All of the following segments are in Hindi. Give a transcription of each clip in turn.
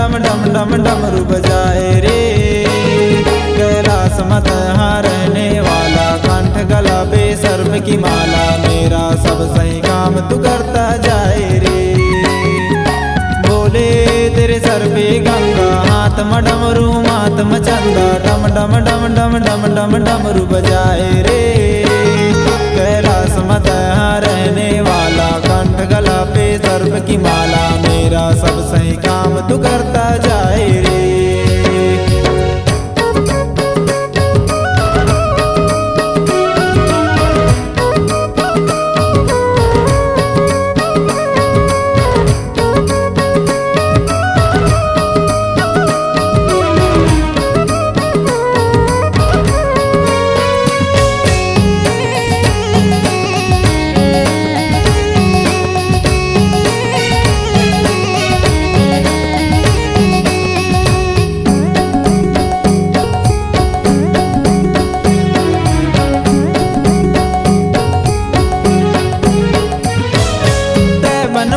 डम डम डम डमरू बजाए रे। कैलाश मत यहाँ रहने वाला, कंठ गला पे सर्प की माला, मेरा सब सही काम तू करता जाए रे। बोले तेरे सर पे गंगा, हाथ में डमरू मात में चंदा, डम डम डम डम डम डम डमरू बजाए रे। कैलाश मत यहाँ रहने वाला, कंठ गला पे सर्प की माला, मेरा सब सही काम तू करता जाए रे।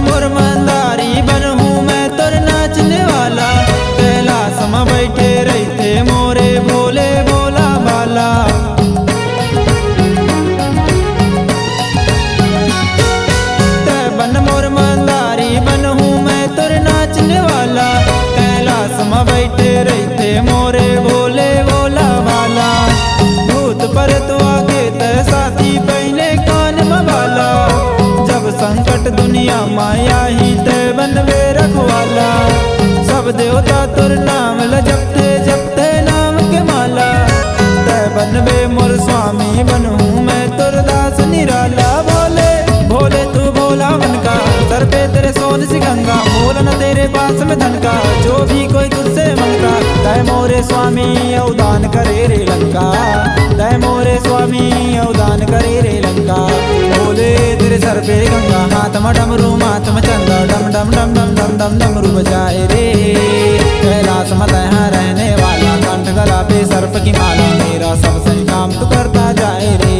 मोर मंदारी बन हूँ मैं तोर नाचने वाला, कैलाश में बैठे रहते मोरे भोले भोला बाला। बन मोर मंदारी बन हूँ मैं तोर नाचने वाला, कैलाश में बैठे रहते मोरे भोले भोला बाला। भूत परत आगे ते साथी पहने कान में बाला, जब संकट दुनिया माया ही ते बनवे रखवाला। सब देवता तुर नाम ल जपते जपते नाम के माला, ते बनवे मोर स्वामी बनूं मैं तुर दास निराला। भोले भोले तू भोला मन का, सर पे तेरे सोन सी गंगा, मोल न तेरे पास में धन का, जो भी कोई तुझसे मन का, तय मोरे स्वामी अवदान करे रे लंका, तय मोरे स्वामी अवदान करे रे लंका। भोले तेरे सर पे गंगा, हाथ में डमरू माथ में चंदा, डम डम डम डम डम डम डमरू बजाए रे। कैलाश मत यहाँ रहने वाला, कंठ गला पे सर्प की माला, मेरा सब सही काम तू करता जाए रे।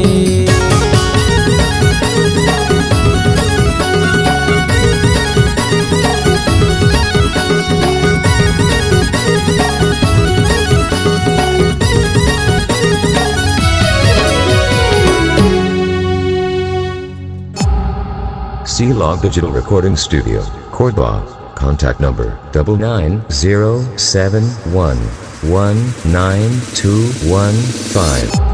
C-Log Digital Recording Studio, Cordoba. Contact number 9907119215.